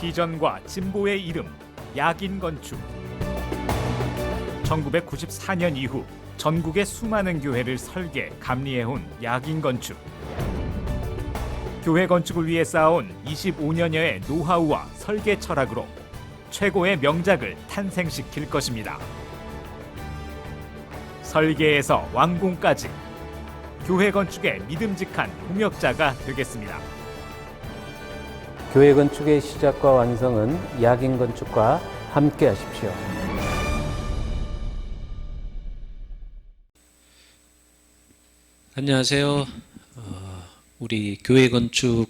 비전과 진보의 이름, 야긴 건축. 1994년 이후 전국의 수많은 교회를 설계, 감리해온 야긴 건축. 교회 건축을 위해 쌓아온 25년여의 노하우와 설계 철학으로 최고의 명작을 탄생시킬 것입니다. 설계에서 완공까지 교회 건축의 믿음직한 동역자가 되겠습니다. 교회 건축의 시작과 완성은 야긴 건축과 함께 하십시오. 안녕하세요. 우리 교회 건축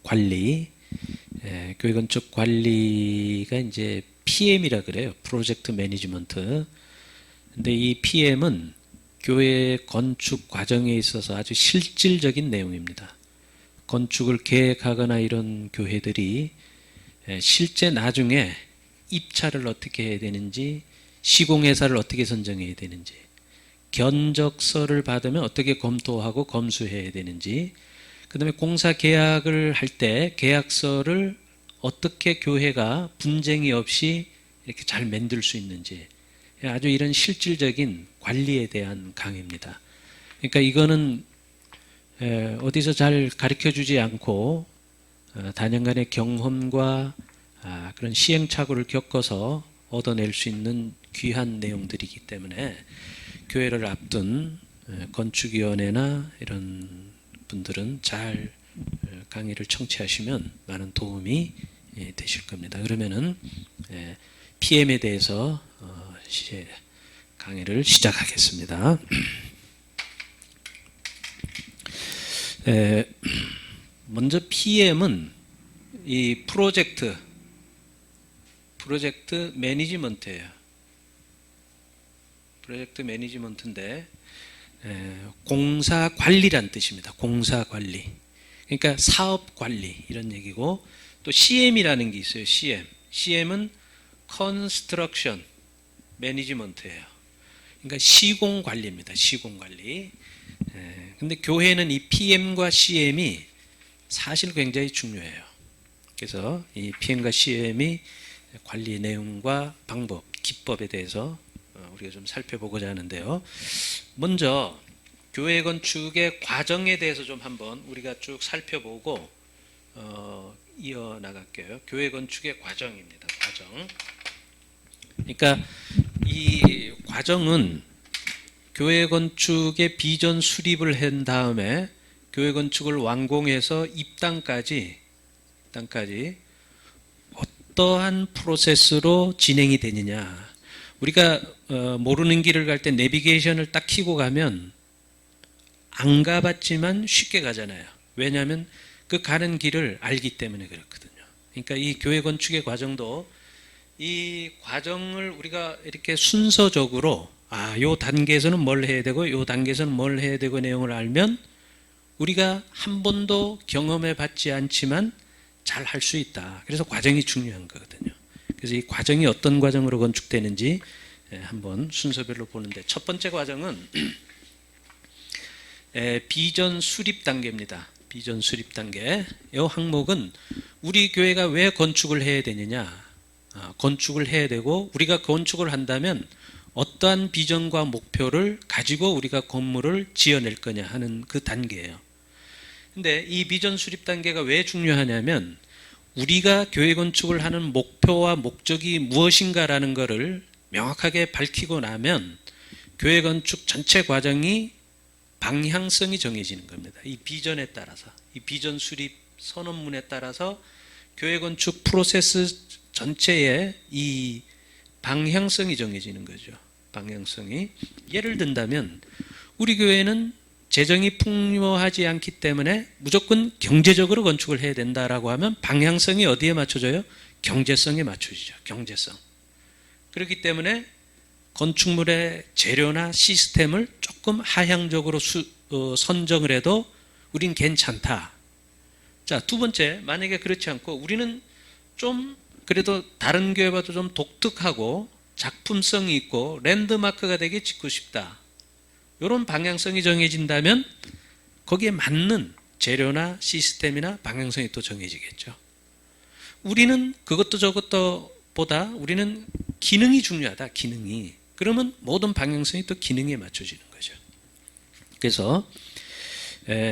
관리, 교회 건축 관리가 이제 PM이라 그래요. 프로젝트 매니지먼트. 근데 이 PM은 교회 건축 과정에 있어서 아주 실질적인 내용입니다. 건축을 계획하거나 이런 교회들이 실제 나중에 입찰을 어떻게 해야 되는지, 시공회사를 어떻게 선정해야 되는지, 견적서를 받으면 어떻게 검토하고 검수해야 되는지, 그 다음에 공사 계약을 할 때 계약서를 어떻게 교회가 분쟁이 없이 이렇게 잘 만들 수 있는지, 아주 이런 실질적인 관리에 대한 강의입니다. 그러니까 이거는 어디서 잘 가르쳐 주지 않고 다년간의 경험과 그런 시행착오를 겪어서 얻어낼 수 있는 귀한 내용들이기 때문에 교회를 앞둔 건축위원회나 이런 분들은 잘 강의를 청취하시면 많은 도움이 되실 겁니다. 그러면은 PM에 대해서 강의를 시작하겠습니다. 먼저 PM은 이 프로젝트 매니지먼트예요. 프로젝트 매니지먼트인데 공사 관리란 뜻입니다. 공사 관리. 그러니까 사업 관리 이런 얘기고, 또 CM이라는 게 있어요. CM은 컨스트럭션 매니지먼트예요. 그러니까 시공 관리입니다. 시공 관리. 근데 교회는 이 PM과 CM이 사실 굉장히 중요해요. 그래서 이 PM과 CM이 관리 내용과 방법, 기법에 대해서 우리가 좀 살펴보고자 하는데요. 먼저 교회 건축의 과정에 대해서 좀 한번 우리가 쭉 살펴보고 이어나갈게요. 교회 건축의 과정입니다. 과정. 그러니까 이 과정은 교회 건축의 비전 수립을 한 다음에 교회 건축을 완공해서 입당까지 어떠한 프로세스로 진행이 되느냐. 우리가 모르는 길을 갈 때 내비게이션을 딱 켜고 가면 안 가봤지만 쉽게 가잖아요. 왜냐하면 그 가는 길을 알기 때문에 그렇거든요. 그러니까 이 교회 건축의 과정도 이 과정을 우리가 이렇게 순서적으로 요 단계에서는 뭘 해야 되고 요 단계에서는 뭘 해야 되고 내용을 알면 우리가 한 번도 경험해 봤지 않지만 잘 할 수 있다. 그래서 과정이 중요한 거거든요. 그래서 이 과정이 어떤 과정으로 건축되는지 한번 순서별로 보는데, 첫 번째 과정은 비전 수립 단계입니다. 비전 수립 단계. 이 항목은 우리 교회가 왜 건축을 해야 되느냐, 건축을 해야 되고 우리가 건축을 한다면 어떠한 비전과 목표를 가지고 우리가 건물을 지어낼 거냐 하는 그 단계예요. 근데 이 비전 수립 단계가 왜 중요하냐면 우리가 교회 건축을 하는 목표와 목적이 무엇인가라는 것을 명확하게 밝히고 나면 교회 건축 전체 과정이 방향성이 정해지는 겁니다. 이 비전에 따라서, 이 비전 수립 선언문에 따라서 교회 건축 프로세스 전체의 이 방향성이 정해지는 거죠. 방향성이. 예를 든다면 우리 교회는 재정이 풍요하지 않기 때문에 무조건 경제적으로 건축을 해야 된다라고 하면 방향성이 어디에 맞춰져요? 경제성에 맞춰지죠. 경제성. 그렇기 때문에 건축물의 재료나 시스템을 조금 하향적으로 선정을 해도 우린 괜찮다. 자, 두 번째, 만약에 그렇지 않고 우리는 좀 그래도 다른 교회보다 좀 독특하고 작품성이 있고 랜드마크가 되게 짓고 싶다. 이런 방향성이 정해진다면 거기에 맞는 재료나 시스템이나 방향성이 또 정해지겠죠. 우리는 그것도 저것도 보다 우리는 기능이 중요하다. 기능이. 그러면 모든 방향성이 또 기능에 맞춰지는 거죠. 그래서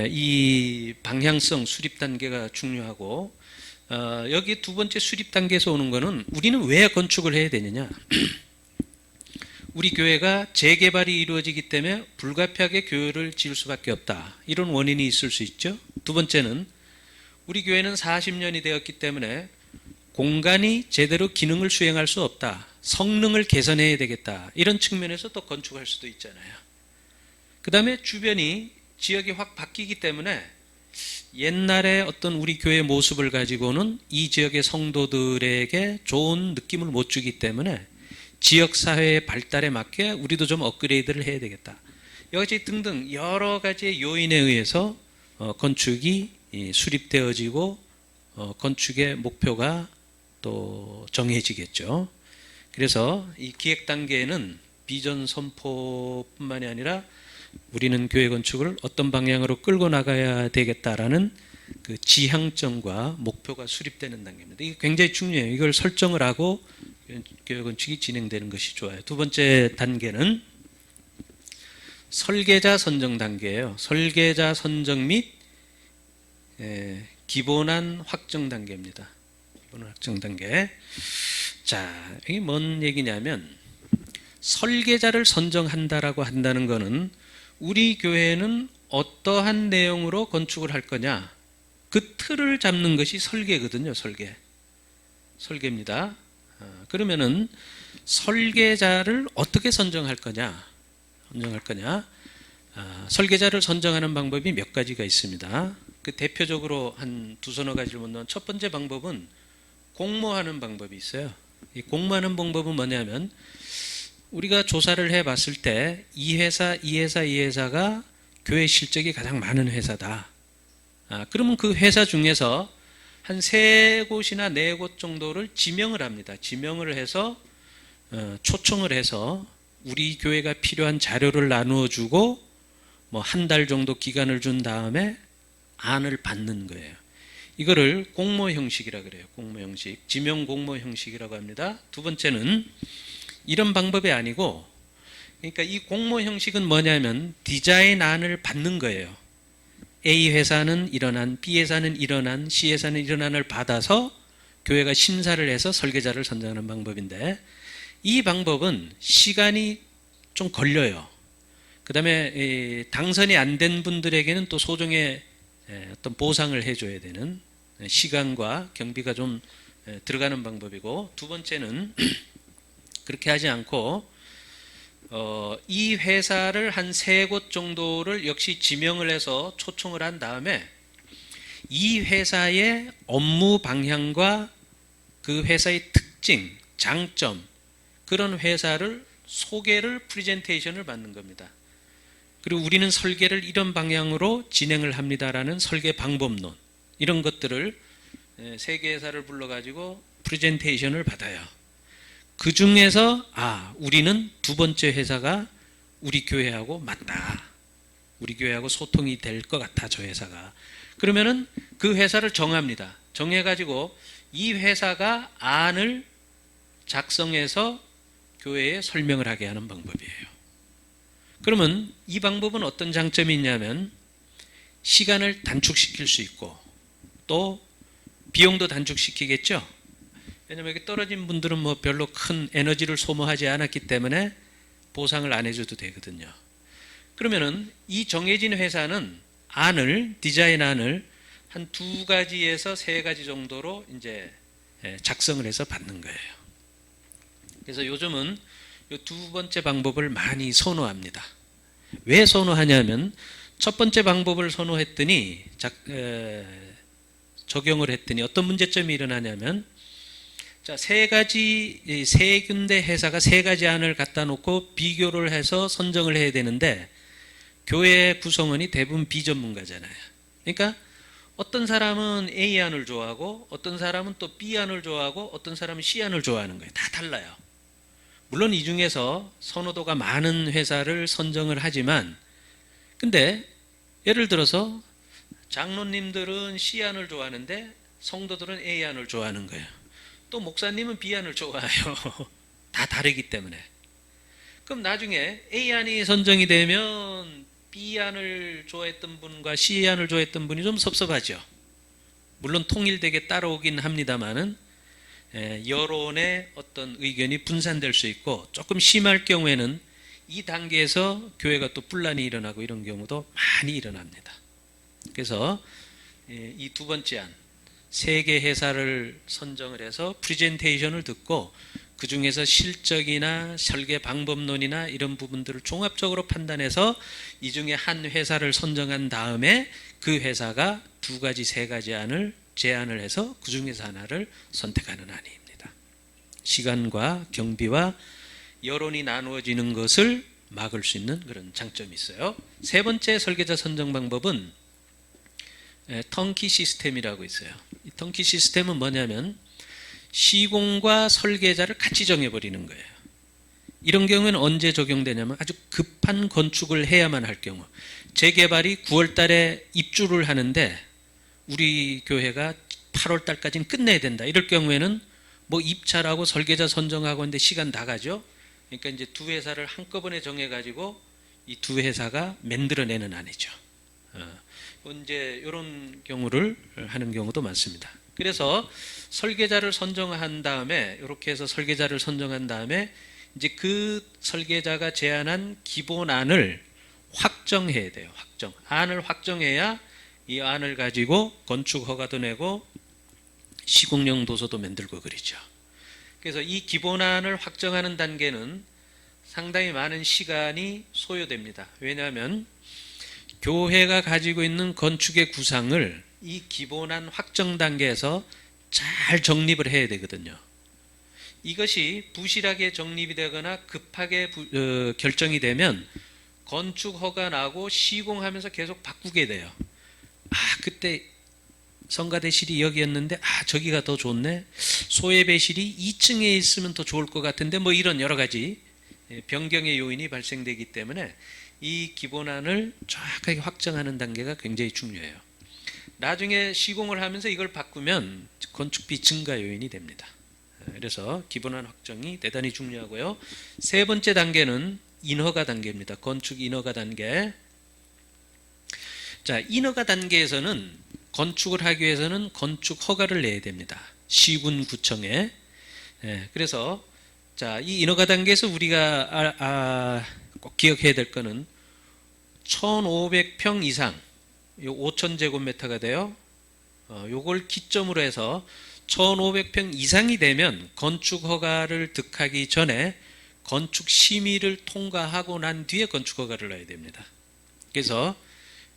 이 방향성 수립 단계가 중요하고 여기 두 번째 수립 단계에서 오는 거는 우리는 왜 건축을 해야 되느냐. 우리 교회가 재개발이 이루어지기 때문에 불가피하게 교회를 지을 수밖에 없다. 이런 원인이 있을 수 있죠. 두 번째는 우리 교회는 40년이 되었기 때문에 공간이 제대로 기능을 수행할 수 없다. 성능을 개선해야 되겠다. 이런 측면에서 또 건축할 수도 있잖아요. 그 다음에 주변이 지역이 확 바뀌기 때문에 옛날에 어떤 우리 교회의 모습을 가지고는 이 지역의 성도들에게 좋은 느낌을 못 주기 때문에 지역사회의 발달에 맞게 우리도 좀 업그레이드를 해야 되겠다. 여기까지 등등 여러 가지의 요인에 의해서 건축이 수립되어지고 건축의 목표가 또 정해지겠죠. 그래서 이 기획 단계에는 비전 선포뿐만이 아니라 우리는 교회 건축을 어떤 방향으로 끌고 나가야 되겠다라는 그 지향점과 목표가 수립되는 단계입니다. 이게 굉장히 중요해요. 이걸 설정을 하고 교회 건축이 진행되는 것이 좋아요. 두 번째 단계는 설계자 선정 단계예요. 설계자 선정 및 기본안 확정 단계입니다. 기본안 확정 단계. 자, 이게 뭔 얘기냐면 설계자를 선정한다라고 한다는 것은 우리 교회는 어떠한 내용으로 건축을 할 거냐 그 틀을 잡는 것이 설계거든요. 설계입니다. 그러면은 설계자를 어떻게 선정할 거냐 설계자를 선정하는 방법이 몇 가지가 있습니다. 그 대표적으로 한 두서너 가지를 묻는 첫 번째 방법은 공모하는 방법이 있어요. 이 공모하는 방법은 뭐냐면 우리가 조사를 해봤을 때 이 회사가 교회 실적이 가장 많은 회사다. 그러면 그 회사 중에서 한 3곳이나 4곳 정도를 지명을 합니다. 지명을 해서 초청을 해서 우리 교회가 필요한 자료를 나누어 주고 뭐 한 달 정도 기간을 준 다음에 안을 받는 거예요. 이거를 공모 형식이라 그래요. 공모 형식. 지명 공모 형식이라고 합니다. 두 번째는 이런 방법이 아니고 그러니까 이 공모 형식은 뭐냐면 디자인안을 받는 거예요. A 회사는 이런 안, B 회사는 이런 안, C 회사는 이런 안을 받아서 교회가 심사를 해서 설계자를 선정하는 방법인데 이 방법은 시간이 좀 걸려요. 그 다음에 당선이 안 된 분들에게는 또 소정의 어떤 보상을 해줘야 되는 시간과 경비가 좀 들어가는 방법이고 두 번째는 그렇게 하지 않고 이 회사를 한 3곳 정도를 역시 지명을 해서 초청을 한 다음에 이 회사의 업무 방향과 그 회사의 특징, 장점 그런 회사를 소개를 프레젠테이션을 받는 겁니다. 그리고 우리는 설계를 이런 방향으로 진행을 합니다라는 설계 방법론 이런 것들을 3개 회사를 불러가지고 프레젠테이션을 받아요. 그 중에서 우리는 두 번째 회사가 우리 교회하고 맞다. 우리 교회하고 소통이 될 것 같아 저 회사가. 그러면은 그 회사를 정합니다. 정해가지고 이 회사가 안을 작성해서 교회에 설명을 하게 하는 방법이에요. 그러면 이 방법은 어떤 장점이 있냐면 시간을 단축시킬 수 있고 또 비용도 단축시키겠죠. 왜냐하면 여기 떨어진 분들은 뭐 별로 큰 에너지를 소모하지 않았기 때문에 보상을 안 해줘도 되거든요. 그러면은 이 정해진 회사는 디자인안을 한 2가지에서 3가지 정도로 이제 작성을 해서 받는 거예요. 그래서 요즘은 이 두 번째 방법을 많이 선호합니다. 왜 선호하냐면 첫 번째 방법을 선호했더니 적용을 했더니 어떤 문제점이 일어나냐면 자, 3군데 회사가 3가지 안을 갖다 놓고 비교를 해서 선정을 해야 되는데 교회 구성원이 대부분 비전문가잖아요. 그러니까 어떤 사람은 A 안을 좋아하고 어떤 사람은 또 B 안을 좋아하고 어떤 사람은 C 안을 좋아하는 거예요. 다 달라요. 물론 이 중에서 선호도가 많은 회사를 선정을 하지만 근데 예를 들어서 장로님들은 C 안을 좋아하는데 성도들은 A안을 좋아하는 거예요. 또 목사님은 B안을 좋아해요. 다 다르기 때문에. 그럼 나중에 A안이 선정이 되면 B안을 좋아했던 분과 C안을 좋아했던 분이 좀 섭섭하죠. 물론 통일되게 따라오긴 합니다만은 여론의 어떤 의견이 분산될 수 있고, 조금 심할 경우에는 이 단계에서 교회가 또 분란이 일어나고 이런 경우도 많이 일어납니다. 그래서 이 두 번째 안, 세 개 회사를 선정을 해서 프리젠테이션을 듣고 그 중에서 실적이나 설계 방법론이나 이런 부분들을 종합적으로 판단해서 이 중에 한 회사를 선정한 다음에 그 회사가 두 가지, 세 가지 안을 제안을 해서 그 중에서 하나를 선택하는 안입니다. 시간과 경비와 여론이 나누어지는 것을 막을 수 있는 그런 장점이 있어요. 세 번째 설계자 선정 방법은 턴키 시스템이라고 있어요. 이 턴키 시스템은 뭐냐면 시공과 설계자를 같이 정해버리는 거예요. 이런 경우에는 언제 적용되냐면 아주 급한 건축을 해야만 할 경우, 재개발이 9월 달에 입주를 하는데 우리 교회가 8월 달까지는 끝내야 된다. 이럴 경우에는 뭐 입찰하고 설계자 선정하고 하는데 시간 다 가죠. 그러니까 이제 두 회사를 한꺼번에 정해가지고 이 두 회사가 만들어내는 안이죠. 이제 이런 경우를 하는 경우도 많습니다. 그래서 설계자를 선정한 다음에, 이렇게 해서 설계자를 선정한 다음에 이제 그 설계자가 제안한 기본안을 확정해야 돼요. 안을 확정해야 이 안을 가지고 건축 허가도 내고 시공령 도서도 만들고 그러죠. 그래서 이 기본안을 확정하는 단계는 상당히 많은 시간이 소요됩니다. 왜냐하면 교회가 가지고 있는 건축의 구상을 이 기본안 확정 단계에서 잘 정립을 해야 되거든요. 이것이 부실하게 정립이 되거나 급하게 결정이 되면 건축 허가 나고 시공하면서 계속 바꾸게 돼요. 그때 성가대실이 여기였는데 저기가 더 좋네, 소예배실이 2층에 있으면 더 좋을 것 같은데, 뭐 이런 여러 가지 변경의 요인이 발생되기 때문에 이 기본안을 정확하게 확정하는 단계가 굉장히 중요해요. 나중에 시공을 하면서 이걸 바꾸면 건축비 증가 요인이 됩니다. 그래서 기본안 확정이 대단히 중요하고요. 세 번째 단계는 인허가 단계입니다. 건축 인허가 단계. 자, 인허가 단계에서는 건축을 하기 위해서는 건축 허가를 내야 됩니다. 시군구청에. 그래서 자, 이 인허가 단계에서 우리가 꼭 기억해야 될 거는 1,500평 이상, 5,000제곱미터가 돼요. 요걸 기점으로 해서 1,500평 이상이 되면 건축 허가를 득하기 전에 건축 심의를 통과하고 난 뒤에 건축 허가를 넣어야 됩니다. 그래서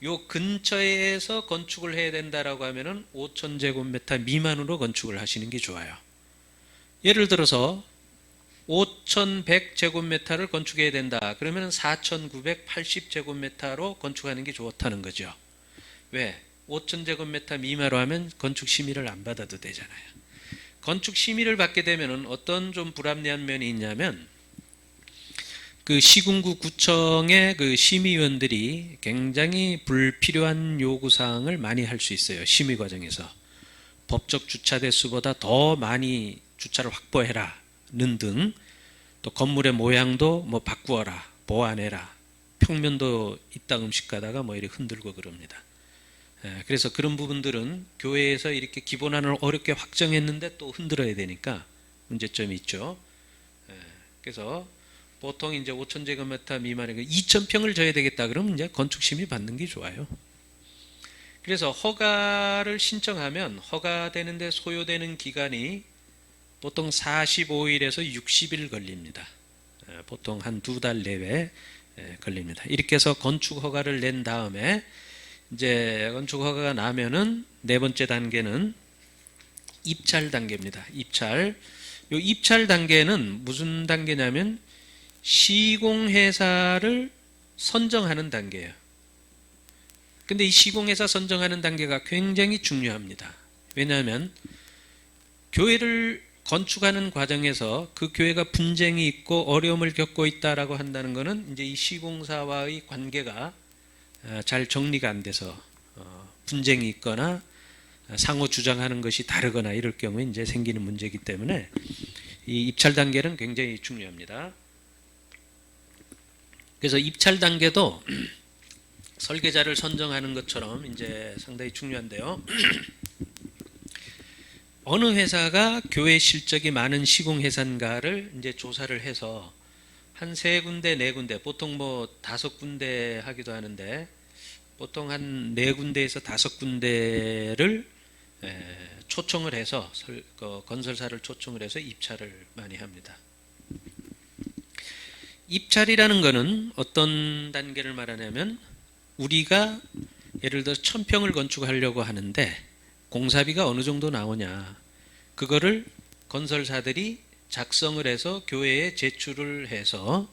요 근처에서 건축을 해야 된다라고 하면은 5,000제곱미터 미만으로 건축을 하시는 게 좋아요. 예를 들어서 5,100제곱미터를 건축해야 된다. 그러면 4,980제곱미터로 건축하는 게 좋다는 거죠. 왜? 5,000제곱미터 미만으로 하면 건축 심의를 안 받아도 되잖아요. 건축 심의를 받게 되면 어떤 좀 불합리한 면이 있냐면, 그 시군구 구청의 그 심의위원들이 굉장히 불필요한 요구사항을 많이 할 수 있어요. 심의 과정에서. 법적 주차 대수보다 더 많이 주차를 확보해라는 등, 또 건물의 모양도 뭐 바꾸어라, 보완해라, 평면도 이따금씩 가다가 뭐 이렇게 흔들고 그럽니다. 그래서 그런 부분들은 교회에서 이렇게 기본안을 어렵게 확정했는데 또 흔들어야 되니까 문제점이 있죠. 그래서 보통 이제 5,000제곱미터 미만에 2,000평을 져야 되겠다 그러면 이제 건축 심의 받는 게 좋아요. 그래서 허가를 신청하면 허가되는데 소요되는 기간이 보통 45일에서 60일 걸립니다. 보통 한 2달 내외 걸립니다. 이렇게 해서 건축 허가를 낸 다음에 이제 건축 허가가 나면은 네 번째 단계는 입찰 단계입니다. 입찰. 요 입찰 단계는 무슨 단계냐면 시공회사를 선정하는 단계예요. 근데 이 시공회사 선정하는 단계가 굉장히 중요합니다. 왜냐하면 교회를 건축하는 과정에서 그 교회가 분쟁이 있고 어려움을 겪고 있다라고 한다는 것은 이제 이 시공사와의 관계가 잘 정리가 안 돼서 분쟁이 있거나 상호 주장하는 것이 다르거나 이럴 경우에 이제 생기는 문제이기 때문에 이 입찰 단계는 굉장히 중요합니다. 그래서 입찰 단계도 설계자를 선정하는 것처럼 이제 상당히 중요한데요. 어느 회사가 교회 실적이 많은 시공회사인가를 이제 조사를 해서 한 3군데, 4군데, 보통 뭐 5군데 하기도 하는데 보통 한 4군데에서 5군데를 초청을 해서 건설사를 초청을 해서 입찰을 많이 합니다. 입찰이라는 것은 어떤 단계를 말하냐면 우리가 예를 들어 1000평을 건축하려고 하는데 공사비가 어느 정도 나오냐 그거를 건설사들이 작성을 해서 교회에 제출을 해서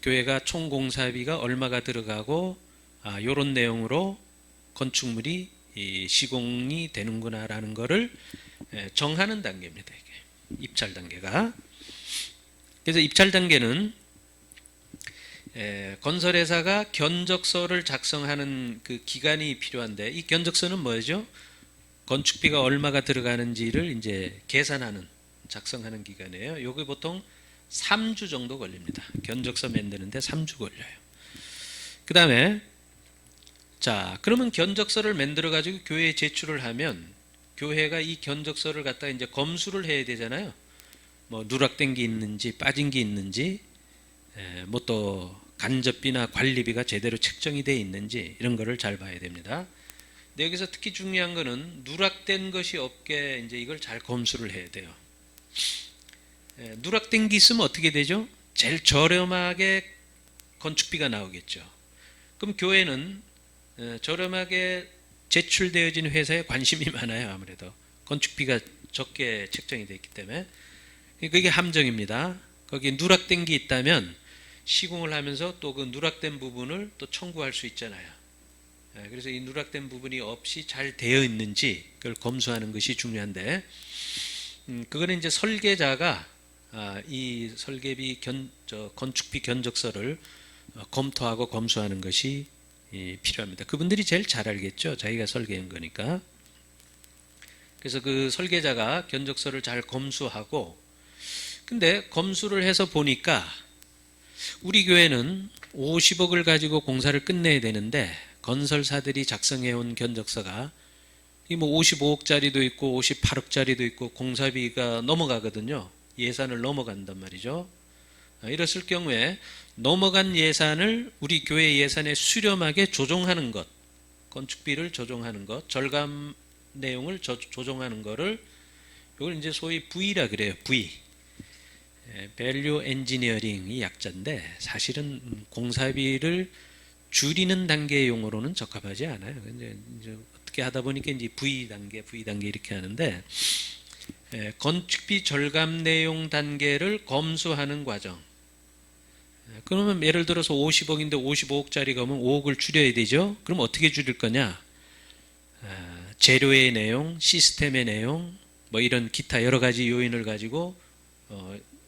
교회가 총 공사비가 얼마가 들어가고 이런 내용으로 건축물이 시공이 되는구나라는 것을 정하는 단계입니다. 이게 입찰 단계가. 그래서 입찰 단계는 건설회사가 견적서를 작성하는 그 기간이 필요한데 이 견적서는 뭐죠? 건축비가 얼마가 들어가는지를 이제 계산하는 작성하는 기간이에요. 요게 보통 3주 정도 걸립니다. 견적서 만드는데 3주 걸려요. 그 다음에 자 그러면 견적서를 만들어 가지고 교회에 제출을 하면 교회가 이 견적서를 갖다가 이제 검수를 해야 되잖아요. 뭐 누락된 게 있는지 빠진 게 있는지 뭐 또 간접비나 관리비가 제대로 책정이 돼 있는지 이런 거를 잘 봐야 됩니다. 근데 여기서 특히 중요한 거는 누락된 것이 없게 이제 이걸 잘 검수를 해야 돼요. 누락된 게 있으면 어떻게 되죠? 제일 저렴하게 건축비가 나오겠죠. 그럼 교회는 저렴하게 제출되어진 회사에 관심이 많아요. 아무래도 건축비가 적게 책정이 되어 있기 때문에 그게 함정입니다. 거기에 누락된 게 있다면 시공을 하면서 또 그 누락된 부분을 또 청구할 수 있잖아요. 그래서 이 누락된 부분이 없이 잘 되어 있는지 그걸 검수하는 것이 중요한데 그거는 이제 설계자가 이 설계비 건축비 견적서를 검토하고 검수하는 것이 필요합니다. 그분들이 제일 잘 알겠죠. 자기가 설계한 거니까. 그래서 그 설계자가 견적서를 잘 검수하고 근데 검수를 해서 보니까 우리 교회는 50억을 가지고 공사를 끝내야 되는데 건설사들이 작성해온 견적서가 뭐 55억짜리도 있고 58억짜리도 있고 공사비가 넘어가거든요. 예산을 넘어간단 말이죠. 이랬을 경우에 넘어간 예산을 우리 교회 예산에 수렴하게 조정하는 것, 건축비를 조정하는 것, 절감 내용을 조정하는 거를 이걸 이제 소위 V라 그래요. V. Value Engineering이 약자인데 사실은 공사비를 줄이는 단계의 용어로는 적합하지 않아요. 이제 어떻게 하다 보니까 이제 V 단계 이렇게 하는데 건축비 절감 내용 단계를 검수하는 과정. 그러면 예를 들어서 50억인데 55억짜리가 오면 5억을 줄여야 되죠. 그럼 어떻게 줄일 거냐? 재료의 내용, 시스템의 내용, 뭐 이런 기타 여러 가지 요인을 가지고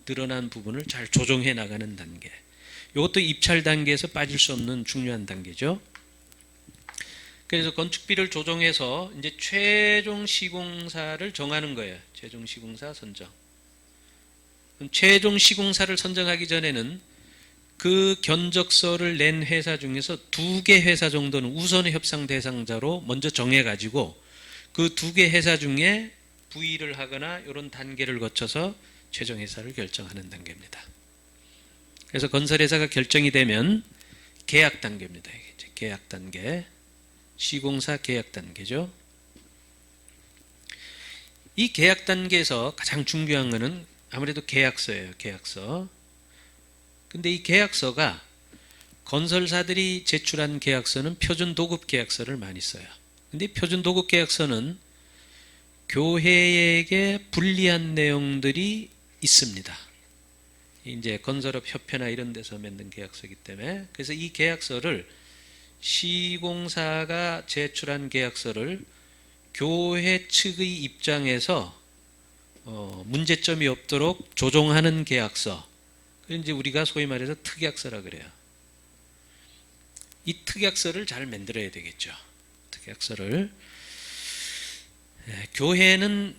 늘어난 부분을 잘 조정해 나가는 단계. 이것도 입찰 단계에서 빠질 수 없는 중요한 단계죠. 그래서 건축비를 조정해서 이제 최종 시공사를 정하는 거예요. 최종 시공사 선정. 그럼 최종 시공사를 선정하기 전에는 그 견적서를 낸 회사 중에서 2개 회사 정도는 우선 협상 대상자로 먼저 정해가지고 그 2개 회사 중에 부의를 하거나 이런 단계를 거쳐서 최종 회사를 결정하는 단계입니다. 그래서 건설회사가 결정이 되면 계약 단계입니다. 이제 계약 단계, 시공사 계약 단계죠. 이 계약 단계에서 가장 중요한 것은 아무래도 계약서예요. 계약서. 근데 이 계약서가 건설사들이 제출한 계약서는 표준 도급 계약서를 많이 써요. 근데 표준 도급 계약서는 교회에게 불리한 내용들이 있습니다. 이제 건설업 협회나 이런 데서 만든 계약서이기 때문에 그래서 이 계약서를 시공사가 제출한 계약서를 교회 측의 입장에서 문제점이 없도록 조정하는 계약서. 이제 우리가 소위 말해서 특약서라 그래요. 이 특약서를 잘 만들어야 되겠죠. 특약서를. 교회는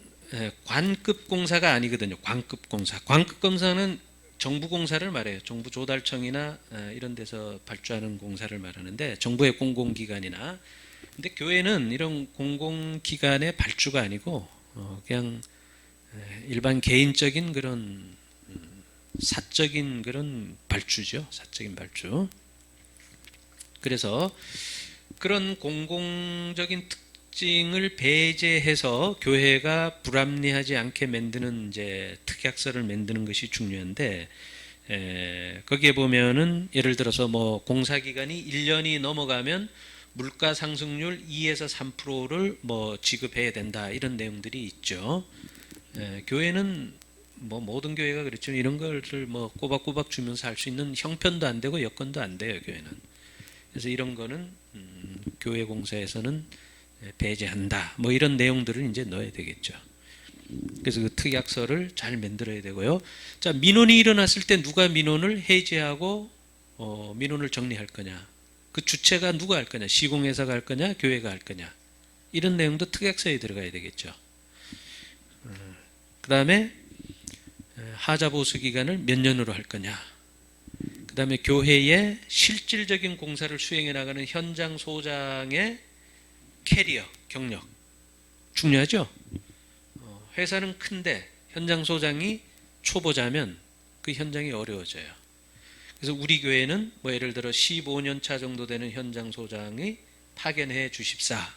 관급 공사가 아니거든요. 관급 공사. 관급 공사는 정부 공사를 말해요. 정부 조달청이나 이런 데서 발주하는 공사를 말하는데 정부의 공공기관이나. 근데 교회는 이런 공공기관의 발주가 아니고 그냥 일반 개인적인 그런 사적인 그런 발주죠. 사적인 발주. 그래서 그런 공공적인 특징을 배제해서 교회가 불합리하지 않게 만드는 이제 특약서를 만드는 것이 중요한데, 거기에 보면은 예를 들어서 뭐 공사 기간이 1년이 넘어가면 물가 상승률 2에서 3%를 뭐 지급해야 된다, 이런 내용들이 있죠. 교회는 뭐 모든 교회가 그렇죠. 이런 것을 뭐 꼬박꼬박 주면서 할 수 있는 형편도 안 되고 여건도 안 돼요, 교회는. 그래서 이런 거는 교회 공사에서는 배제한다, 뭐 이런 내용들을 이제 넣어야 되겠죠. 그래서 그 특약서를 잘 만들어야 되고요. 자, 민원이 일어났을 때 누가 민원을 해제하고 민원을 정리할 거냐, 그 주체가 누가 할 거냐, 시공회사가 할 거냐, 교회가 할 거냐, 이런 내용도 특약서에 들어가야 되겠죠. 그 다음에 하자 보수 기간을 몇 년으로 할 거냐, 그 다음에 교회의 실질적인 공사를 수행해 나가는 현장 소장의 캐리어, 경력 중요하죠. 회사는 큰데 현장 소장이 초보자면 그 현장이 어려워져요. 그래서 우리 교회는 뭐 예를 들어 15년 차 정도 되는 현장 소장이 파견해 주십사,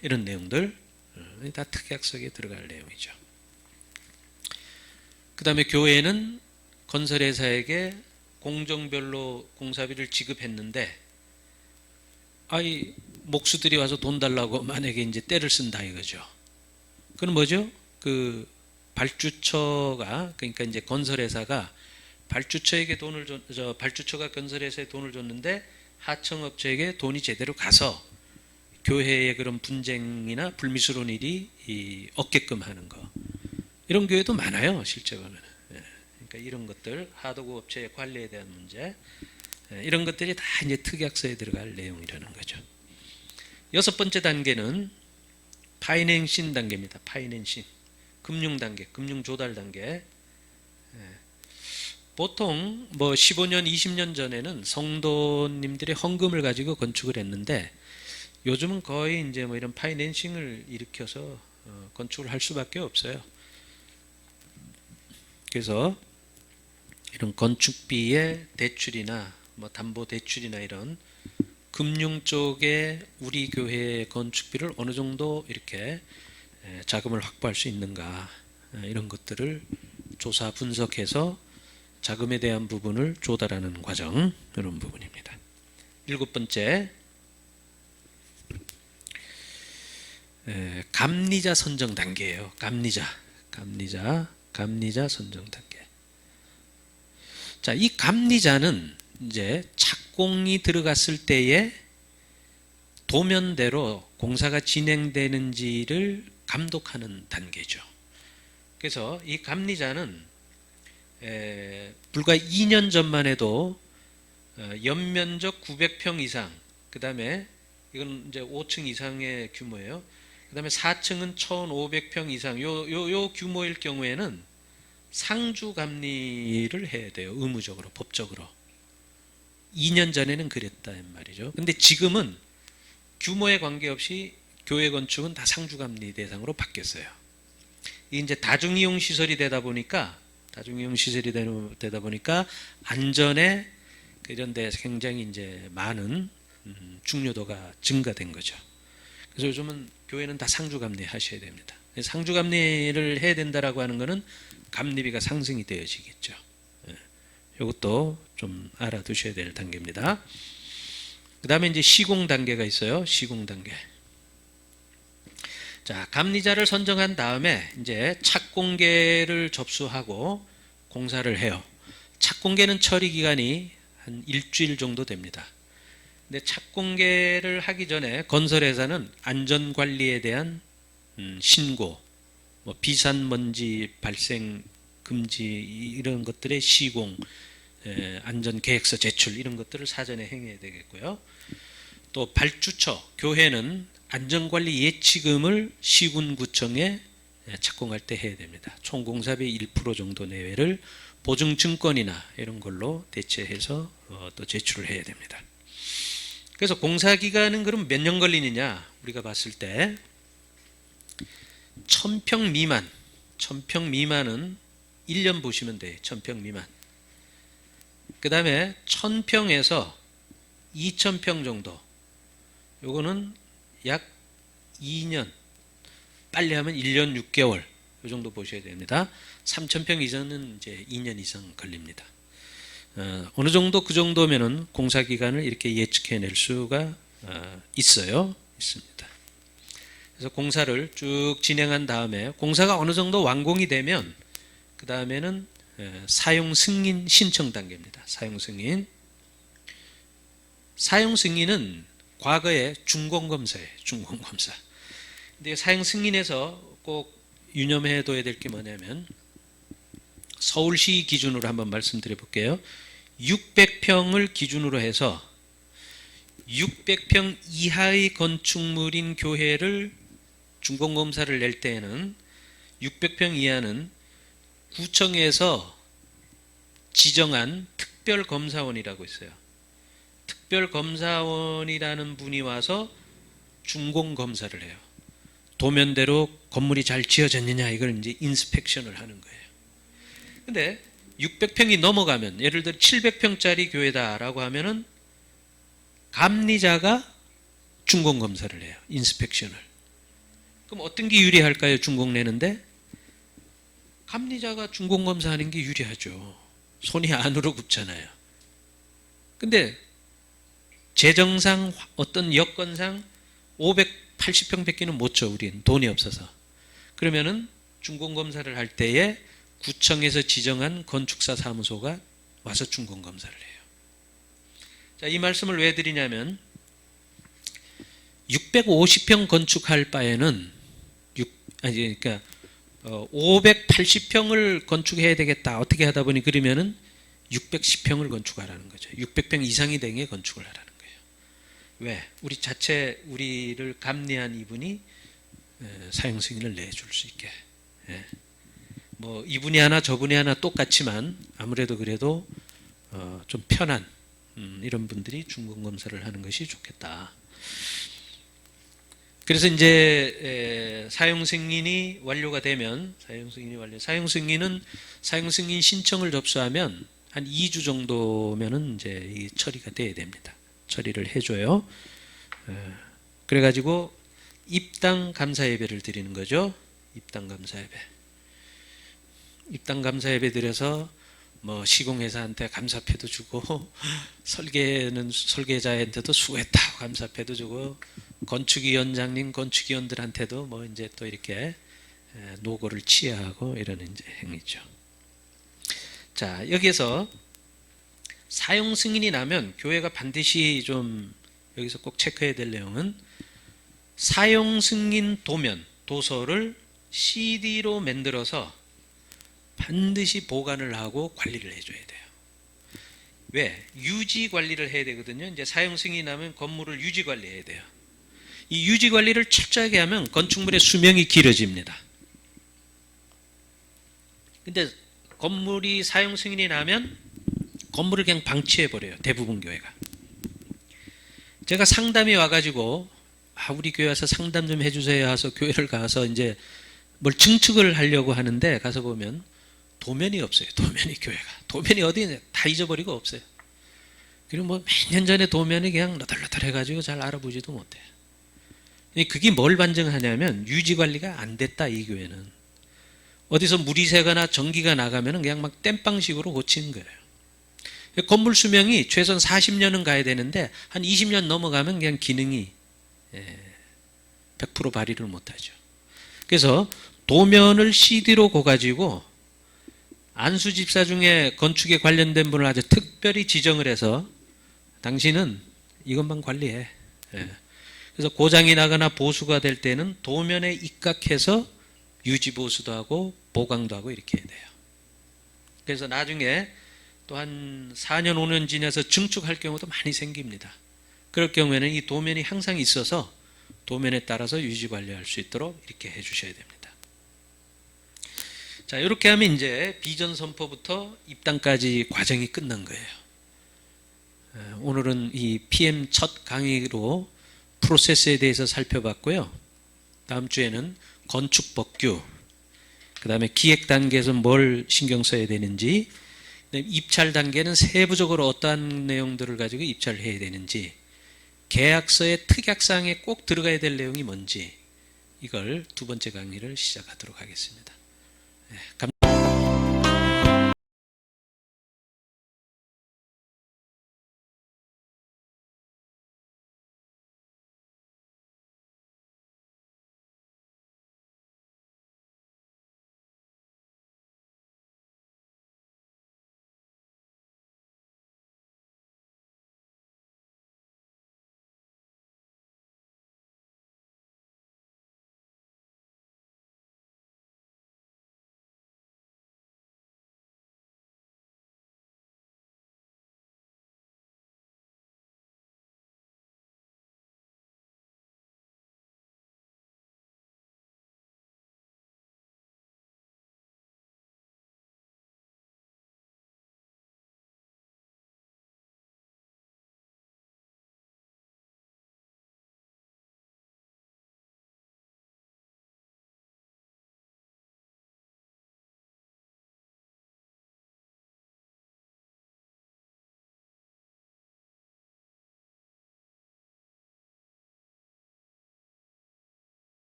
이런 내용들 다 특약서에 들어갈 내용이죠. 그 다음에 교회는 건설회사에게 공정별로 공사비를 지급했는데, 목수들이 와서 돈 달라고 만약에 이제 때를 쓴다 이거죠. 그건 뭐죠? 그 발주처가, 그러니까 이제 건설회사가 발주처에게 발주처가 건설회사에 돈을 줬는데 하청업체에게 돈이 제대로 가서 교회의 그런 분쟁이나 불미스러운 일이 없게끔 하는 거. 이런 교회도 많아요, 실제로는. 그러니까 이런 것들, 하도급 업체의 관리에 대한 문제, 이런 것들이 다 이제 특약서에 들어갈 내용이라는 거죠. 6번째 단계는 파이낸싱 단계입니다. 파이낸싱, 금융 단계, 금융 조달 단계. 보통 뭐 15년, 20년 전에는 성도님들의 헌금을 가지고 건축을 했는데, 요즘은 거의 이제 뭐 이런 파이낸싱을 일으켜서 건축을 할 수밖에 없어요. 그래서 이런 건축비의 대출이나 뭐 담보 대출이나 이런 금융 쪽에 우리 교회의 건축비를 어느 정도 이렇게 자금을 확보할 수 있는가, 이런 것들을 조사 분석해서 자금에 대한 부분을 조달하는 과정, 이런 부분입니다. 7번째, 감리자 선정 단계예요. 감리자 선정 단계. 자, 이 감리자는 이제 착공이 들어갔을 때에 도면대로 공사가 진행되는지를 감독하는 단계죠. 그래서 이 감리자는 불과 2년 전만 해도 연면적 900평 이상, 그 다음에 이건 이제 5층 이상의 규모예요. 그 다음에 4층은 1500평 이상, 요 규모일 경우에는 상주 감리를 해야 돼요. 의무적으로, 법적으로. 2년 전에는 그랬단 말이죠. 근데 지금은 규모에 관계없이 교회 건축은 다 상주 감리 대상으로 바뀌었어요. 이게 이제 다중이용 시설이 되다 보니까 안전에 이런 데 굉장히 이제 많은 중요도가 증가된 거죠. 그래서 요즘은 교회는 다 상주 감리 하셔야 됩니다. 상주 감리를 해야 된다라고 하는 것은 감리비가 상승이 되어지겠죠. 이것도 좀 알아두셔야 될 단계입니다. 그 다음에 이제 시공 단계가 있어요. 시공 단계. 자, 감리자를 선정한 다음에 이제 착공계를 접수하고 공사를 해요. 착공계는 처리 기간이 한 일주일 정도 됩니다. 근데 착공계를 하기 전에 건설회사는 안전관리에 대한 신고, 뭐 비산먼지 발생 금지, 이런 것들의 시공, 안전계획서 제출, 이런 것들을 사전에 행해야 되겠고요. 또 발주처, 교회는 안전관리 예치금을 시군구청에 착공할 때 해야 됩니다. 총 공사비 1% 정도 내외를 보증증권이나 이런 걸로 대체해서 또 제출을 해야 됩니다. 그래서 공사기간은 그럼 몇 년 걸리느냐, 우리가 봤을 때 1000평 미만은 1년 보시면 돼요. 1000평 미만. 그 다음에 1000평에서 2000평 정도, 요거는 약 2년, 빨리 하면 1년 6개월 이 정도 보셔야 됩니다. 3000평 이상은 이제 2년 이상 걸립니다. 어느 정도 그 정도면은 공사 기간을 이렇게 예측해낼 수가 있습니다. 그래서 공사를 쭉 진행한 다음에 공사가 어느 정도 완공이 되면 그 다음에는 사용 승인 신청 단계입니다. 사용 승인은 과거에 준공검사예요. 준공검사. 근데 사용 승인에서 꼭 유념해둬야 될 게 뭐냐면 서울시 기준으로 한번 말씀드려 볼게요. 600평을 기준으로 해서 600평 이하의 건축물인 교회를 준공검사를 낼 때에는 600평 이하는 구청에서 지정한 특별검사원이라고 있어요. 특별검사원이라는 분이 와서 준공검사를 해요. 도면대로 건물이 잘 지어졌느냐 이걸 이제 인스펙션을 하는 거예요. 근데 600평이 넘어가면 예를 들어 700평짜리 교회다라고 하면은 감리자가 준공검사를 해요. 인스펙션을. 그럼 어떤 게 유리할까요? 준공 내는데 감리자가 준공검사하는 게 유리하죠. 손이 안으로 굽잖아요. 근데 재정상 어떤 여건상 580평 밖에는 못 줘. 우린 돈이 없어서. 그러면은 준공검사를 할 때에 구청에서 지정한 건축사 사무소가 와서 준공검사를 해요. 자, 이 말씀을 왜 드리냐면 650평 건축할 바에는 580평을 건축해야 되겠다. 어떻게 하다 보니 그러면은 610평을 건축하라는 거죠. 600평 이상이 되게 건축을 하라는 거예요. 왜? 우리를 감리한 이분이 사용 승인을 내줄 수 있게. 뭐 이분이 하나 저분이 하나 똑같지만 아무래도 그래도 좀 편한 이런 분들이 준공검사를 하는 것이 좋겠다. 그래서 이제 사용 승인이 완료가 되면 사용 승인은 사용 승인 신청을 접수하면 한 2주 정도면은 이제 이 처리가 돼야 됩니다. 처리를 해줘요. 그래가지고 입당 감사 예배를 드리는 거죠. 입당 감사 예배. 입당 감사 예배 드려서 뭐 시공회사한테 감사패도 주고 설계자한테도 수고했다고 감사패도 주고 건축위원장님 건축위원들한테도 뭐 이제 또 이렇게 노고를 치하하고 이러는 이제 행위죠. 자, 여기에서 사용 승인이 나면 교회가 반드시 좀 여기서 꼭 체크해야 될 내용은 사용 승인 도서를 CD로 만들어서 반드시 보관을 하고 관리를 해줘야 돼요. 왜? 유지 관리를 해야 되거든요. 이제 사용 승인이 나면 건물을 유지 관리해야 돼요. 이 유지 관리를 철저하게 하면 건축물의 수명이 길어집니다. 근데 건물이 사용 승인이 나면 건물을 그냥 방치해 버려요. 대부분 교회가. 제가 상담이 와가지고 우리 교회 와서 상담 좀 해주세요 해서 교회를 가서 이제 뭘 증축을 하려고 하는데 가서 보면 도면이 없어요. 교회가. 도면이 어디 있냐? 다 잊어버리고 없어요. 그리고 뭐 몇 년 전에 도면이 그냥 너덜너덜 해가지고 잘 알아보지도 못해요. 그게 뭘 반증하냐면 유지 관리가 안 됐다, 이 교회는. 어디서 물이 새거나 전기가 나가면 그냥 막 땜빵식으로 고치는 거예요. 건물 수명이 최소한 40년은 가야 되는데 한 20년 넘어가면 그냥 기능이 100% 발휘를 못하죠. 그래서 도면을 CD로 고가지고 안수 집사 중에 건축에 관련된 분을 아주 특별히 지정을 해서 당신은 이것만 관리해. 그래서 고장이 나거나 보수가 될 때는 도면에 입각해서 유지 보수도 하고 보강도 하고 이렇게 해야 돼요. 그래서 나중에 또 한 4년 5년 지나서 증축할 경우도 많이 생깁니다. 그럴 경우에는 이 도면이 항상 있어서 도면에 따라서 유지 관리할 수 있도록 이렇게 해주셔야 됩니다. 자, 이렇게 하면 이제 비전 선포부터 입당까지 과정이 끝난 거예요. 오늘은 이 PM 첫 강의로 프로세스에 대해서 살펴봤고요. 다음 주에는 건축 법규, 그 다음에 기획 단계에서 뭘 신경 써야 되는지, 입찰 단계는 세부적으로 어떠한 내용들을 가지고 입찰을 해야 되는지, 계약서의 특약사항에 꼭 들어가야 될 내용이 뭔지, 이걸 두 번째 강의를 시작하도록 하겠습니다. 감사합니다.